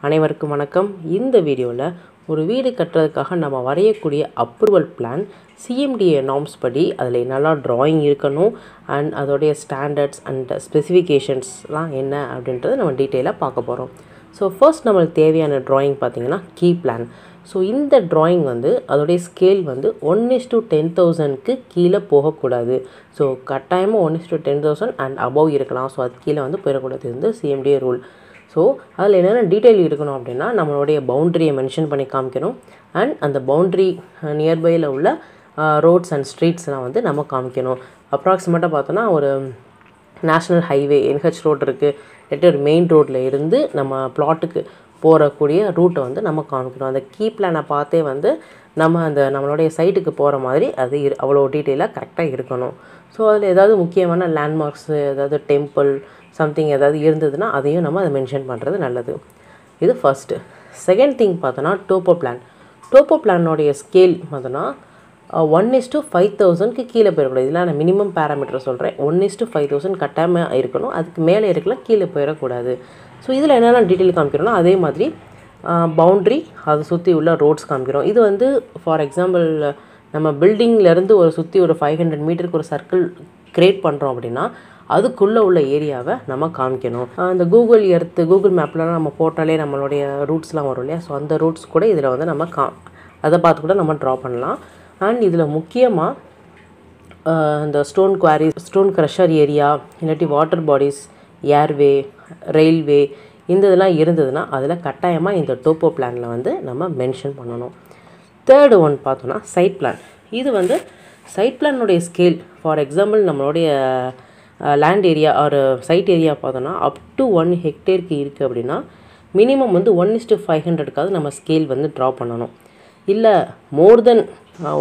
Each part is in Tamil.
அனைவருக்கும் வணக்கம். இந்த வீடியோவில் ஒரு வீடு கட்டுறதுக்காக நம்ம வரையக்கூடிய அப்ரூவல் பிளான் சிஎம்டிஏ நார்ம்ஸ் படி அதில் என்னெல்லாம் ட்ராயிங் இருக்கணும் அண்ட் அதோடைய ஸ்டாண்டர்ட்ஸ் அண்ட் ஸ்பெசிஃபிகேஷன்ஸ்லாம் என்ன அப்படின்றத நம்ம டீட்டெயிலாக பார்க்க போகிறோம். ஸோ ஃபர்ஸ்ட் நம்மளுக்கு தேவையான ட்ராயிங் பார்த்திங்கன்னா கீ பிளான். ஸோ இந்த ட்ராயிங் அதோடைய ஸ்கேல் 1:10,000க்கு கீழே போகக்கூடாது. ஸோ கட்டாயமாக 1:10,000 அண்ட் அபவ் இருக்கலாம். ஸோ அது கீழே போயிடக்கூடாது. இது சிஎம்டிஏ ரூல். ஸோ அதில் என்னென்ன டீட்டெயில் இருக்கணும் அப்படின்னா நம்மளுடைய பவுண்ட்ரியை மென்ஷன் பண்ணி காமிக்கணும் அண்ட் அந்த பவுண்ட்ரி நியர்பையில் உள்ள ரோட்ஸ் அண்ட் ஸ்ட்ரீட்ஸ்லாம் நம்ம காமிக்கணும். அப்ராக்சிமேட்டாக பார்த்தோன்னா ஒரு நேஷ்னல் ஹைவே NH ரோட் இருக்குது, இல்லாட்டி ஒரு மெயின் ரோட்டில் இருந்து நம்ம பிளாட்டுக்கு போகக்கூடிய ரூட்டை நம்ம காமிக்கணும். அந்த கீ பிளானை பார்த்தே நம்ம நம்மளுடைய சைட்டுக்கு போகிற மாதிரி அது அவ்வளோ டீட்டெயிலாக கரெக்டாக இருக்கணும். ஸோ அதில் ஏதாவது முக்கியமான லேண்ட்மார்க்ஸு, ஏதாவது டெம்பிள் சம்திங் ஏதாவது இருந்ததுன்னா அதையும் நம்ம அதை மென்ஷன் பண்ணுறது நல்லது. இது ஃபஸ்ட்டு. செகண்ட் திங் பார்த்தோன்னா டோப்போ பிளான். டோப்போ பிளானோடைய ஸ்கேல் பார்த்தோன்னா 1:5,000க்கு கீழே போயிடக்கூடாது. இதில் நான் மினிமம் பேராமீட்டர் சொல்கிறேன். 1:5,000 கட்டாயமாக இருக்கணும். அதுக்கு மேலே இருக்கலாம், கீழே போயிடக்கூடாது. ஸோ இதில் என்னென்ன டீட்டெயில் காமிக்கிறோன்னா அதே மாதிரி பவுண்ட்ரி, அதை சுற்றி உள்ள ரோட்ஸ் காமிக்கிறோம். இது ஃபார் எக்ஸாம்பிள் நம்ம பில்டிங்லேருந்து சுற்றி ஒரு 500 மீட்டருக்கு ஒரு சர்க்கிள் க்ரியேட் பண்ணுறோம் அப்படின்னா அதுக்குள்ளே உள்ள ஏரியாவை நம்ம காமிக்கணும். அந்த கூகுள் மேப்லலாம் நம்ம போட்டாலே நம்மளுடைய ரூட்ஸ்லாம் வரும் இல்லையா? ஸோ அந்த ரூட்ஸ் கூட இதில் நம்ம அதை பார்த்து கூட நம்ம ட்ரா பண்ணலாம். அண்ட் இதில் முக்கியமாக இந்த stone quarry, stone crusher area, இல்லாட்டி வாட்டர் பாடிஸ், ஏர்வே, ரயில்வே இதெல்லாம் இருந்ததுன்னா அதில் கட்டாயமாக இந்த டோப்போ பிளானில் நம்ம மென்ஷன் பண்ணணும். தேர்டு ஒன் பார்த்தோன்னா சைட் பிளான். இது சைட் பிளானுடைய ஸ்கேல் ஃபார் எக்ஸாம்பிள் நம்மளுடைய லேண்ட் ஏரியா ஒரு சைட் ஏரியா பார்த்தோன்னா அப் டு 1 ஹெக்டேருக்கு இருக்குது அப்படின்னா மினிமம் 1:500க்காவது நம்ம ஸ்கேல் ட்ரா பண்ணணும். இல்லை மோர் தென்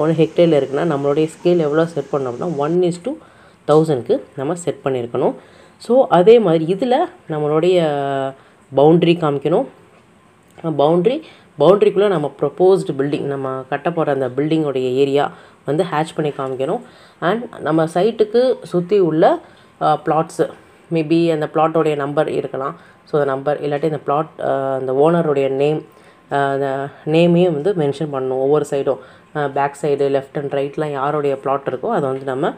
1 ஹெக்டேரில் இருக்குன்னா நம்மளுடைய ஸ்கேல் எவ்வளோ செட் பண்ணோம் அப்படின்னா 1:1000க்கு நம்ம செட் பண்ணியிருக்கணும். ஸோ அதே மாதிரி இதில் நம்மளுடைய பவுண்ட்ரி காமிக்கணும். பவுண்ட்ரிக்குள்ளே நம்ம ப்ரொப்போஸ்டு பில்டிங், நம்ம கட்ட போகிற அந்த பில்டிங்கோடைய ஏரியா ஹேட்ச் பண்ணி காமிக்கணும். அண்ட் நம்ம சைட்டுக்கு சுற்றி உள்ள பிளாட்ஸு, மேபி அந்த பிளாட்டோடைய நம்பர் இருக்கலாம். ஸோ அந்த நம்பர் இல்லாட்டி அந்த பிளாட் அந்த ஓனருடைய அந்த நேமையும் மென்ஷன் பண்ணணும். ஒவ்வொரு சைடும் பேக் சைடு, லெஃப்ட் அண்ட் ரைட்லாம் யாருடைய பிளாட் இருக்கோ அதை நம்ம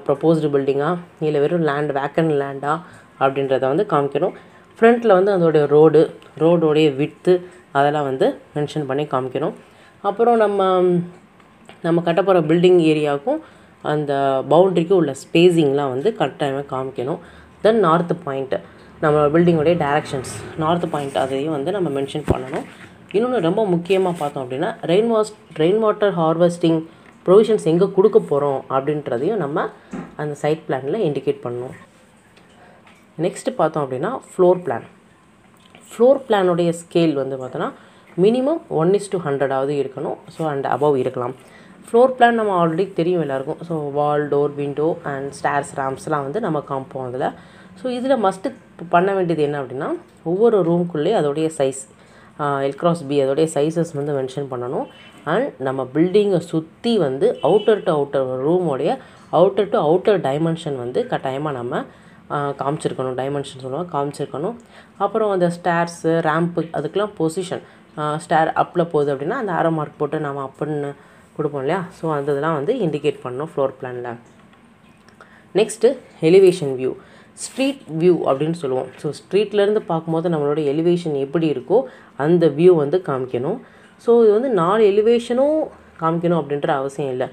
ப்ரொப்போஸ்டு பில்டிங்காக இல்லை வெறும் வேக்கன் லேண்டா அப்படின்றத காமிக்கணும். ஃப்ரண்ட்டில் அதோடைய ரோடோடைய விட்த்து அதெல்லாம் மென்ஷன் பண்ணி காமிக்கணும். அப்புறம் நம்ம கட்ட போகிற பில்டிங் ஏரியாவுக்கும் அந்த பவுண்ட்ரிக்கு உள்ள ஸ்பேஸிங்லாம் கரெக்டாக காமிக்கணும். தென் நார்த் பாயிண்ட்டு, நம்ம பில்டிங்கோடைய டைரக்ஷன்ஸ், நார்த் பாயிண்ட் அதையும் நம்ம மென்ஷன் பண்ணணும். இன்னொன்று ரொம்ப முக்கியமாக பார்த்தோம் அப்படின்னா ரெயின் வாட்டர் ஹார்வெஸ்டிங் ப்ரொவிஷன்ஸ் எங்கே கொடுக்க போகிறோம் அப்படின்றதையும் நம்ம அந்த சைட் பிளானில் இண்டிகேட் பண்ணணும். நெக்ஸ்ட்டு பார்த்தோம் அப்படின்னா ஃப்ளோர் பிளான். ஃப்ளோர் பிளானுடைய ஸ்கேல் பார்த்தோன்னா மினிமம் 1:100ஆவது இருக்கணும். ஸோ அண்ட் அபவ் இருக்கலாம். ஃப்ளோர் பிளான் நம்ம ஆல்ரெடி தெரியும் எல்லாருக்கும். So wall, door, window and stairs, ரேம்ப்ஸ்லாம் நம்ம காமிப்போம் அதில். ஸோ இதில் மஸ்ட்டு பண்ண வேண்டியது என்ன அப்படின்னா ஒவ்வொரு ரூம்குள்ளே அதோடைய சைஸ் L×B அதோடைய சைஸஸ் மென்ஷன் பண்ணணும். அண்ட் நம்ம பில்டிங்கை சுற்றி அவுட்டர் டு அவுட்டர் ரூமோடைய அவுட்டர் டு அவுட்டர் டைமென்ஷன் கட்டாயமாக நம்ம காமிச்சிருக்கணும். டைமென்ஷன் சொல்லுவாங்க, காமிச்சிருக்கணும். அப்புறம் அந்த ஸ்டேர்ஸு, ரேம்ப்பு அதுக்கெலாம் பொசிஷன், ஸ்டேர் அப்பில் போகுது அப்படின்னா அந்த ஆரோ மார்க் போட்டு நம்ம அப்புன்னு கொடுப்போம் இல்லையா? ஸோ அந்த இதெல்லாம் இண்டிகேட் பண்ணணும் ஃப்ளோர் பிளானில். Next elevation view, street view அப்படின்னு சொல்லுவோம். ஸோ ஸ்ட்ரீட்லேருந்து பார்க்கும்போது நம்மளோட எலிவேஷன் எப்படி இருக்கோ அந்த வியூ காமிக்கணும். ஸோ இது 4 எலிவேஷனும் காமிக்கணும் அப்படின்ற அவசியம் இல்லை.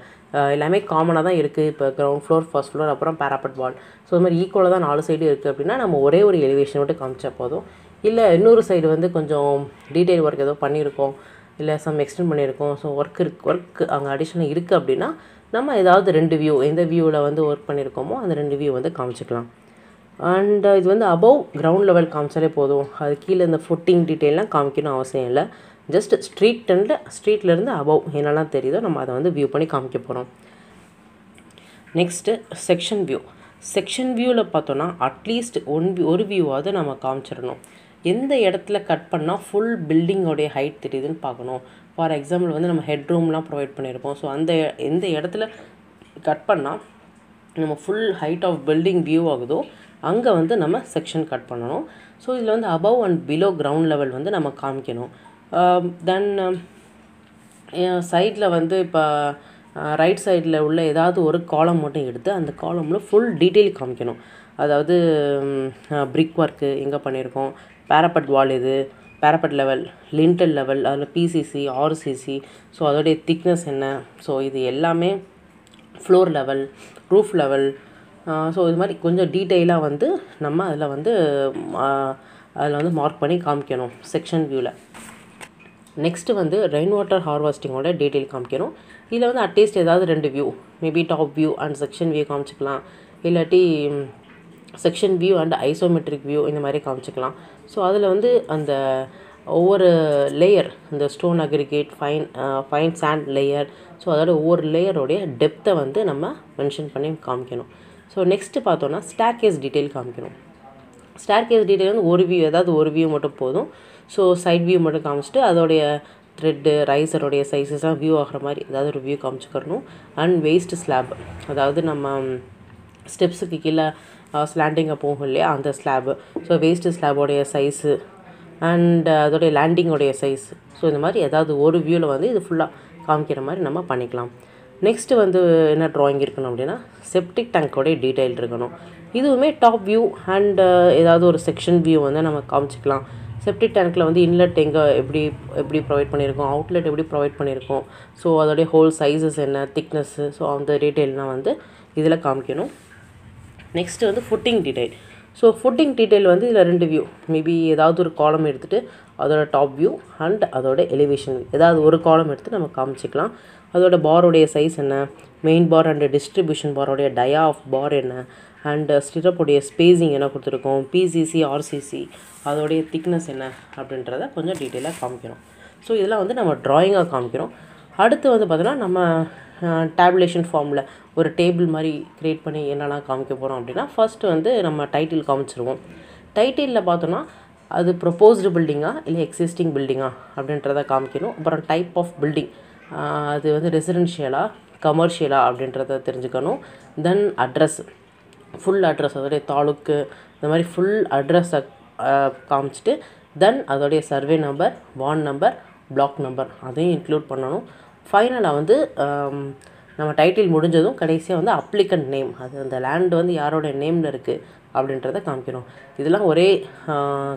எல்லாமே காமனாக தான் இருக்குது. இப்போ கிரவுண்ட் ஃப்ளோர், ஃபர்ஸ்ட் ஃப்ளோர், அப்புறம் பேராபட் வால், ஸோ இது மாதிரி ஈக்குவலாக தான் 4 சைடு இருக்குது அப்படின்னா நம்ம ஒரே ஒரு எலிவேஷன் மட்டும் காமிச்சா போதும். இல்லை இன்னொரு சைடு கொஞ்சம் டீட்டெயில் ஒர்க் ஏதோ பண்ணியிருக்கோம், இல்லை எக்ஸ்டெண்ட் பண்ணியிருக்கோம், ஸோ ஒர்க் அங்கே அடிஷனல் இருக்குது அப்படின்னா நம்ம ஏதாவது 2 வியூ, எந்த வியூவில் ஒர்க் பண்ணியிருக்கோமோ அந்த 2 வியூ காமிச்சிக்கலாம். அண்ட் இது அபவ் கிரவுண்ட் லெவல் காமிச்சாலே போதும். அது கீழே இந்த ஃபுட்டிங் டீட்டெயிலாம் காமிக்கணும் அவசியம் இல்லை. ஜஸ்ட் ஸ்ட்ரீட்லேருந்து அபவ் என்னெல்லாம் தெரியுதோ நம்ம அதை வியூ பண்ணி காமிக்க போகிறோம். Next section view. செக்ஷன் வியூவில் பார்த்தோன்னா அட்லீஸ்ட் ஒரு வியூவாவது நம்ம காமிச்சிடணும். எந்த இடத்துல கட் பண்ணால் ஃபுல் பில்டிங்கோடைய ஹைட் தெரியுதுன்னு பார்க்கணும். ஃபார் எக்ஸாம்பிள் நம்ம ஹெட் ரூம்லாம் ப்ரொவைட் பண்ணியிருப்போம். ஸோ எந்த இடத்துல கட் பண்ணால் நம்ம full height of building view ஆகுதோ அங்கே வந்து நம்ம செக்ஷன் கட் பண்ணணும். ஸோ இதில் வந்து above and below ground level வந்து நம்ம காமிக்கணும். தென் சைடில் வந்து இப்போ ரைட் சைடில் உள்ள ஏதாவது ஒரு காலம் மட்டும் எடுத்து அந்த காலமில் ஃபுல் டீட்டெயில் காமிக்கணும். அதாவது பிரிக் ஒர்க்கு எங்கே பண்ணியிருக்கோம், பேரப்பட் வால் இது, பேரப்பட் லெவல், லிண்டல் லெவல், அதில் பிசிசி, ஆர்சிசி, ஸோ அதோடைய திக்னஸ் என்ன, ஸோ இது எல்லாமே floor level, roof level, so இது மாதிரி கொஞ்சம் டீட்டெயிலாக வந்து நம்ம அதில் வந்து மார்க் பண்ணி காமிக்கணும் செக்ஷன் வியூவில். நெக்ஸ்ட்டு வந்து ரெயின் வாட்டர் ஹார்வெஸ்டிங்கோட டீட்டெயில் காமிக்கணும். இதில் வந்து அட்லீஸ்ட் ஏதாவது 2 view, maybe top view and section view காமிச்சிக்கலாம், இல்லாட்டி section view and isometric view இந்த மாதிரி காமிச்சிக்கலாம். ஸோ அதில் வந்து அந்த ஒவ்வொரு லேயர், இந்த stone aggregate, fine sand layer, so அதோட ஒவ்வொரு லேயரோடைய டெப்த்தை வந்து நம்ம மென்ஷன் பண்ணி காமிக்கணும். ஸோ நெக்ஸ்ட்டு பார்த்தோன்னா ஸ்டேர்கேஸ் டீட்டெயில் காமிக்கணும். ஸ்டேர்கேஸ் டீட்டெயில் வந்து ஒரு வியூ, ஏதாவது ஒரு வியூ மட்டும் போதும். ஸோ சைட் வியூ மட்டும் காமிச்சிட்டு அதோடைய த்ரெட்டு, ரைஸரோடைய சைஸஸ்லாம் வியூ ஆகிற மாதிரி ஏதாவது ஒரு வியூ காமிச்சிக்கிறணும். அண்ட் வேஸ்ட் ஸ்லாப், அதாவது நம்ம ஸ்டெப்ஸுக்கு கீழே ஸ்லாண்டிங்காக போகும் இல்லையா அந்த ஸ்லாபு, ஸோ வேஸ்ட்டு ஸ்லாபோடைய சைஸு அண்ட் அதோடைய லேண்டிங்கோடைய சைஸ், ஸோ இந்த மாதிரி ஏதாவது ஒரு வியூவில் வந்து இது ஃபுல்லாக காமிக்கிற மாதிரி நம்ம பண்ணிக்கலாம். நெக்ஸ்ட்டு வந்து என்ன ட்ராயிங் இருக்கணும் அப்படின்னா செப்டிக் டேங்கோடைய டீட்டெயில் இருக்கணும். இதுவுமே டாப் வியூ அண்ட் ஏதாவது ஒரு செக்ஷன் வியூ வந்து நம்ம காமிச்சிக்கலாம். செப்டிக் டேங்க்கில் வந்து இன்லெட் எங்கே எப்படி ப்ரொவைட் பண்ணியிருக்கோம், அவுட்லெட் எப்படி ப்ரொவைட் பண்ணியிருக்கோம், ஸோ அதோடைய ஹோல் சைஸஸ் என்ன, திக்னஸ்ஸு, ஸோ அந்த டீட்டெயில்னால் வந்து இதில் காமிக்கணும். நெக்ஸ்ட்டு வந்து footing detail. So footing detail வந்து இதில் 2 வியூ, மேபி ஏதாவது ஒரு காலம் எடுத்துகிட்டு அதோட டாப் வியூ அண்ட் அதோட எலிவேஷன் ஏதாவது ஒரு காலம் எடுத்து நம்ம காமிச்சிக்கலாம். அதோட பாரோடைய சைஸ் என்ன, மெயின் பார் அண்ட் டிஸ்ட்ரிபியூஷன் பாரோடைய டயா ஆஃப் பார் என்ன, அண்ட் ஸ்டிரப்போடைய ஸ்பேஸிங் என்ன கொடுத்துருக்கோம், பிசிசி, ஆர்சிசி, அதோடைய திக்னஸ் என்ன அப்படின்றத கொஞ்சம் டீட்டெயிலாக காமிக்கணும். ஸோ இதெல்லாம் வந்து நம்ம ட்ராயிங்காக காமிக்கிறோம். அடுத்து வந்து பார்த்தோன்னா நம்ம டேபுலேஷன் ஃபார்மில் ஒரு டேபிள் மாதிரி க்ரியேட் பண்ணி என்னெல்லாம் காமிக்க போகிறோம் அப்படின்னா ஃபர்ஸ்ட்டு வந்து நம்ம டைட்டில் காமிச்சிருவோம். டைட்டிலில் பார்த்தோன்னா அது ப்ரொப்போஸ்டு பில்டிங்கா இல்லை எக்ஸிஸ்டிங் பில்டிங்கா அப்படின்றத காமிக்கணும். அப்புறம் டைப் ஆஃப் பில்டிங், அது வந்து ரெசிடென்ஷியலாக கமர்ஷியலா அப்படின்றத தெரிஞ்சுக்கணும். தென் அட்ரஸ், ஃபுல் அட்ரஸ், அதோடைய தாலுக்கு, இந்த மாதிரி ஃபுல் அட்ரஸை காமிச்சிட்டு தென் அதோடைய survey number, ward number, black number அதையும் இன்க்ளூட் பண்ணணும். ஃபைனலாக வந்து நம்ம டைட்டில் முடிஞ்சதும் கடைசியாக வந்து அப்ளிகண்ட் நேம், அது அந்த லேண்ட் வந்து யாரோட நேமில் இருக்குது அப்படின்றத காமிக்கணும். இதெல்லாம் ஒரே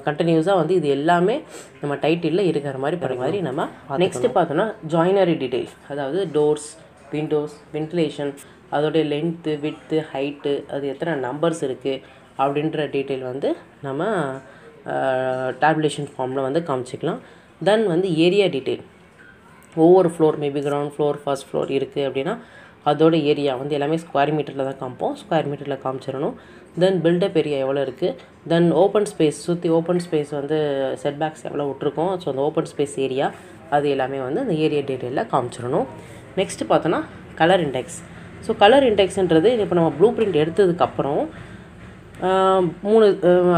கண்டினியூஸாக வந்து இது எல்லாமே நம்ம டைட்டிலில் இருக்கிற மாதிரி நம்ம நெக்ஸ்ட்டு பார்த்தோன்னா ஜாயினரி டீட்டெயில், அதாவது டோர்ஸ், விண்டோஸ், வென்டிலேஷன், அதோடைய லென்த்து, விட்த்து, ஹைட்டு, அது எத்தனை நம்பர்ஸ் இருக்குது அப்படின்ற டீட்டெயில் வந்து நம்ம டேபுலேஷன் ஃபார்மில் வந்து காமிச்சிக்கலாம். தென் வந்து ஏரியா டீட்டெயில், ஒவ்வொரு floor, maybe ground floor, first floor இருக்குது அப்படின்னா அதோட ஏரியா வந்து எல்லாமே ஸ்கொயர் மீட்டரில் தான் காமிப்போம், ஸ்கொயர் மீட்டரில் காமிச்சிடணும். தென் பில்டப் ஏரியா எவ்வளோ இருக்குது, தென் ஓப்பன் ஸ்பேஸ், சுற்றி ஓப்பன் ஸ்பேஸ் வந்து செட்பேக்ஸ் எவ்வளோ விட்ருக்கோம், ஸோ அந்த ஓப்பன் ஸ்பேஸ் ஏரியா அது எல்லாமே வந்து அந்த ஏரியா டீட்டெயிலில் காமிச்சிடணும். நெக்ஸ்ட்டு பார்த்தோன்னா கலர் இண்டெக்ஸ். ஸோ கலர் இண்டெக்ஸ்ன்றது இப்போ நம்ம ப்ளூ பிரிண்ட் எடுத்ததுக்கப்புறம் 3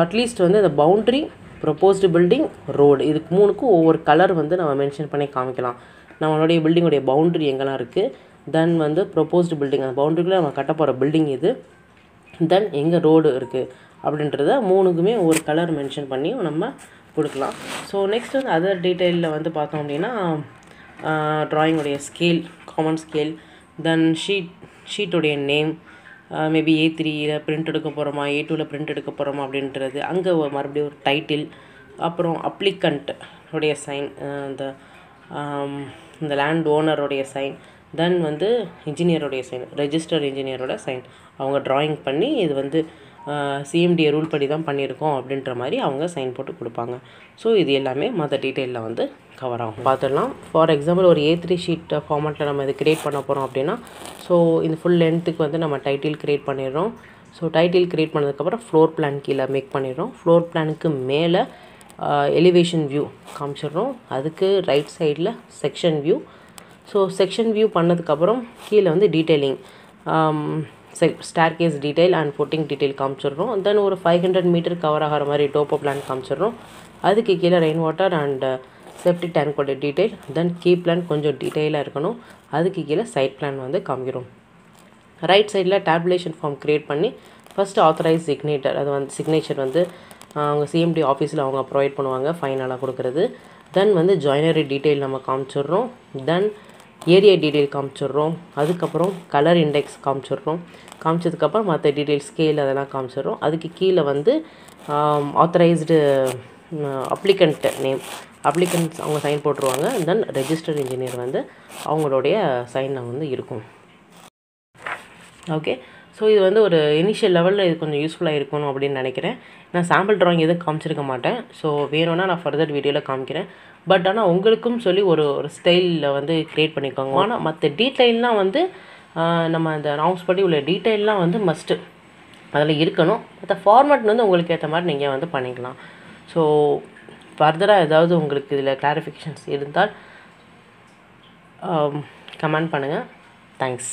அட்லீஸ்ட் வந்து இந்த பவுண்ட்ரி, ப்ரொப்போஸ்டு பில்டிங், ரோடு, இதுக்கு 3க்கும் ஒவ்வொரு கலர் வந்து நம்ம மென்ஷன் பண்ணி காமிக்கலாம். நம்மளுடைய பில்டிங்குடைய பவுண்ட்ரி எங்கெல்லாம் இருக்குது, தென் வந்து ப்ரொப்போஸ்டு பில்டிங், அந்த பவுண்ட்ரிக்குள்ளே நம்ம கட்ட போகிற பில்டிங் இது, தென் எங்கே ரோடு இருக்குது அப்படின்றத 3க்குமே ஒரு கலர் மென்ஷன் பண்ணியும் நம்ம கொடுக்கலாம். ஸோ நெக்ஸ்ட் வந்து அதர் டீட்டெயிலில் வந்து பார்த்தோம் அப்படின்னா ட்ராயிங்குடைய ஸ்கேல், காமன் ஸ்கேல், தென் ஷீட்டுடைய நேம், மேபி A3யில் பிரிண்ட் எடுக்க போகிறோமா, A2வில் பிரிண்ட் எடுக்க போகிறோமா அப்படின்றது, அங்கே மறுபடியும் ஒரு டைட்டில், அப்புறம் அப்ளிகண்ட் உடைய சைன், இந்த லேண்ட் ஓனருடைய சைன், தென் வந்து இன்ஜினியருடைய சைன், ரெஜிஸ்டர்ட் இன்ஜினியரோட சைன், அவங்க ட்ராயிங் பண்ணி இது வந்து சிஎம்டிஏ ரூல் படி தான் பண்ணியிருக்கோம் அப்படின்ற மாதிரி அவங்க சைன் போட்டு கொடுப்பாங்க. ஸோ இது எல்லாமே மற்ற டீட்டெயிலில் வந்து கவர் ஆகும், பார்த்துடலாம். ஃபார் எக்ஸாம்பிள் ஒரு A3 ஷீட் ஃபார்மேட்டில் நம்ம இது க்ரியேட் பண்ண போகிறோம் அப்படின்னா, ஸோ இந்த ஃபுல் லென்த்துக்கு வந்து நம்ம டைட்டில் க்ரியேட் பண்ணிடுறோம். ஸோ டைட்டில் க்ரியேட் பண்ணதுக்கப்புறம் ஃப்ளோர் பிளான் கீழே மேக் பண்ணிடுறோம். ஃப்ளோர் பிளானுக்கு மேலே எலிவேஷன் வியூ காமிச்சிடுறோம். அதுக்கு ரைட் சைடில் section view. So section view பண்ணதுக்கப்புறம் கீழே வந்து detailing, staircase detail and footing detail காமிச்சிடுறோம். தென் ஒரு 500 மீட்டர் கவர் ஆகிற மாதிரி டோப்போ பிளான் காமிச்சிடுறோம். அதுக்கு கீழே ரெயின் வாட்டர் அண்ட் செப்டிக் டேங்கோட டீட்டெயில், தென் கீ பிளான் கொஞ்சம் டீட்டெயிலாக இருக்கணும். அதுக்கு கீழே சைட் பிளான் வந்து காமிக்கிறோம். ரைட் சைடில் டேபுலேஷன் ஃபார்ம் க்ரியேட் பண்ணி ஃபஸ்ட்டு ஆத்தரைஸ் சிக்னேட்டர், அது வந்து சிக்னேச்சர் வந்து அவங்க சிஎம்டி ஆஃபீஸில் அவங்க ப்ரொவைட் பண்ணுவாங்க ஃபைனலாக கொடுக்குறது. தென் வந்து ஜாயினரி டீட்டெயில் நம்ம காமிச்சிடுறோம். தென் ஏரியா டீட்டெயில் காமிச்சிடுறோம். அதுக்கப்புறம் கலர் இண்டெக்ஸ் காமிச்சிடுறோம். காமிச்சதுக்கப்புறம் மற்ற டீட்டெயில் ஸ்கேல் அதெல்லாம் காமிச்சிடுறோம். அதுக்கு கீழே வந்து ஆத்தரைஸ்டு அப்ளிகண்ட் நேம், அப்ளிகண்ட்ஸ் அவங்க சைன் போட்டுருவாங்க. தென் ரெஜிஸ்டர்ட் இன்ஜினியர் வந்து அவங்களுடைய சைனில் வந்து இருக்கும். ஓகே, ஸோ இது வந்து ஒரு இனிஷியல் லெவலில் இது கொஞ்சம் யூஸ்ஃபுல்லாக இருக்கணும் அப்படின்னு நினைக்கிறேன். நான் சாம்பிள் ட்ராயிங் எதுவும் காமிச்சிருக்க மாட்டேன். ஸோ வேணும்னா நான் ஃபர்தர் வீடியோவில் காமிக்கிறேன். பட் ஆனால் உங்களுக்கும் சொல்லி ஒரு ஸ்டைலில் வந்து க்ரியேட் பண்ணிக்கோங்க. ஆனால் மற்ற டீட்டெயில்லாம் வந்து நம்ம அந்த நார்ம்ஸ் படி உள்ள டீட்டெயில்லாம் வந்து மஸ்ட்டு அதில் இருக்கணும். மற்ற ஃபார்மேட் வந்து உங்களுக்கு ஏற்ற மாதிரி நீங்கள் வந்து பண்ணிக்கலாம். ஸோ ஃபர்தராக ஏதாவது உங்களுக்கு இதில் கிளாரிஃபிகேஷன்ஸ் இருந்தால் கமெண்ட் பண்ணுங்கள். தேங்க்ஸ்.